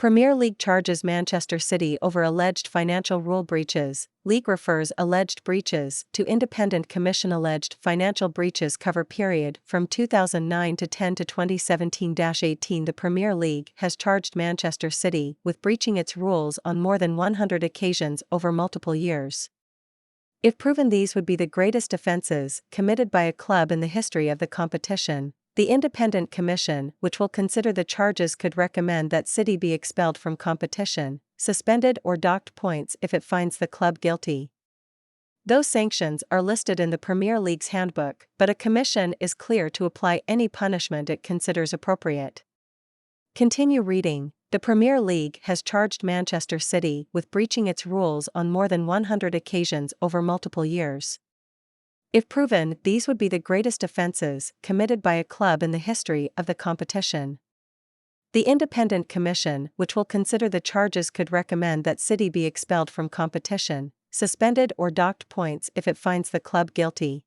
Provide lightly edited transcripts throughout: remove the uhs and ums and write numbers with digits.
Premier League charges Manchester City over alleged financial rule breaches. League refers alleged breaches to Independent Commission. Alleged financial breaches cover period from 2009 to 10 to 2017-18. The Premier League has charged Manchester City with breaching its rules on more than 100 occasions over multiple years. If proven, these would be the greatest offences committed by a club in the history of the competition. The Independent Commission, which will consider the charges, could recommend that City be expelled from competition, suspended or docked points if it finds the club guilty. Those sanctions are listed in the Premier League's handbook, but a commission is clear to apply any punishment it considers appropriate. Continue reading. The Premier League has charged Manchester City with breaching its rules on more than 100 occasions over multiple years. If proven, these would be the greatest offences committed by a club in the history of the competition. The Independent Commission, which will consider the charges, could recommend that City be expelled from competition, suspended or docked points if it finds the club guilty.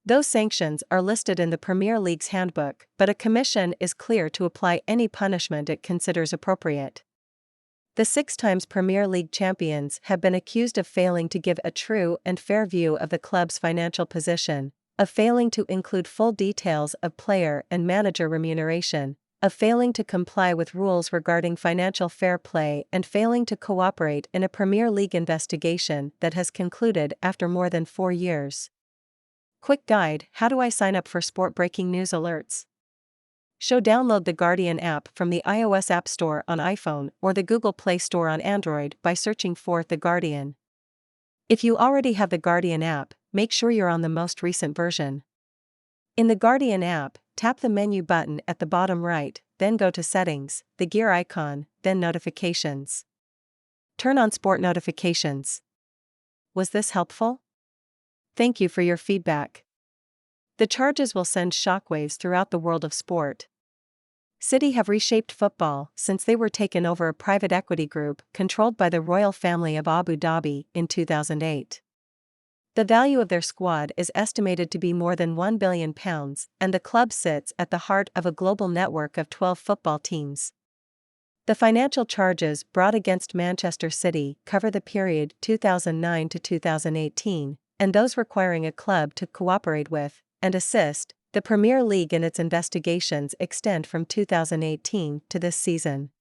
Those sanctions are listed in the Premier League's handbook, but a commission is clear to apply any punishment it considers appropriate. The 6 times Premier League champions have been accused of failing to give a true and fair view of the club's financial position, of failing to include full details of player and manager remuneration, of failing to comply with rules regarding financial fair play, and failing to cooperate in a Premier League investigation that has concluded after more than 4 years. Quick guide: how do I sign up for sport breaking news alerts? Download the Guardian app from the iOS App Store on iPhone or the Google Play Store on Android by searching for The Guardian. If you already have the Guardian app, make sure you're on the most recent version. In the Guardian app, tap the menu button at the bottom right, then go to Settings, the gear icon, then Notifications. Turn on sport notifications. Was this helpful? Thank you for your feedback. The charges will send shockwaves throughout the world of sport. City have reshaped football since they were taken over a private equity group controlled by the royal family of Abu Dhabi in 2008. The value of their squad is estimated to be more than £1 billion, and the club sits at the heart of a global network of 12 football teams. The financial charges brought against Manchester City cover the period 2009 to 2018, and those requiring a club to cooperate with and assist the Premier League in its investigations extend from 2018 to this season.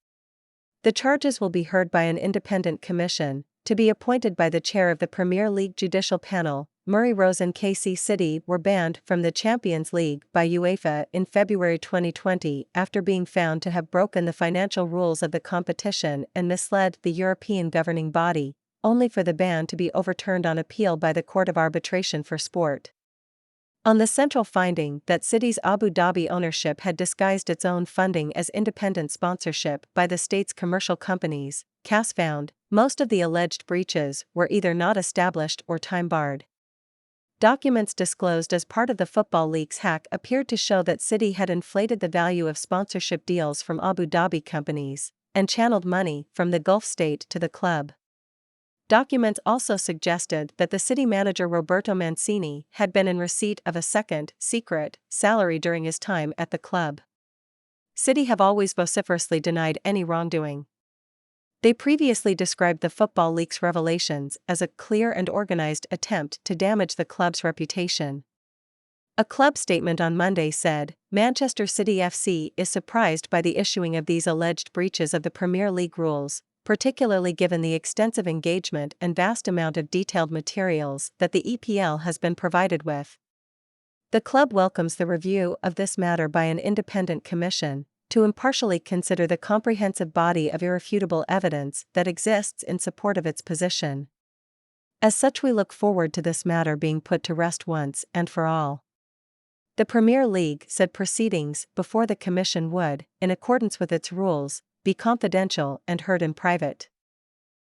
The charges will be heard by an independent commission, to be appointed by the chair of the Premier League Judicial Panel. Murray Rose and KC City were banned from the Champions League by UEFA in February 2020 after being found to have broken the financial rules of the competition and misled the European governing body, only for the ban to be overturned on appeal by the Court of Arbitration for Sport. On the central finding that City's Abu Dhabi ownership had disguised its own funding as independent sponsorship by the state's commercial companies, CAS found most of the alleged breaches were either not established or time-barred. Documents disclosed as part of the Football Leaks hack appeared to show that City had inflated the value of sponsorship deals from Abu Dhabi companies and channeled money from the Gulf state to the club. Documents also suggested that the City manager Roberto Mancini had been in receipt of a second, secret, salary during his time at the club. City have always vociferously denied any wrongdoing. They previously described the Football Leaks revelations as a clear and organized attempt to damage the club's reputation. A club statement on Monday said, Manchester City FC is surprised by the issuing of these alleged breaches of the Premier League rules, particularly given the extensive engagement and vast amount of detailed materials that the EPL has been provided with. The club welcomes the review of this matter by an independent commission, to impartially consider the comprehensive body of irrefutable evidence that exists in support of its position. As such, we look forward to this matter being put to rest once and for all. The Premier League said proceedings before the commission would, in accordance with its rules, be confidential and heard in private.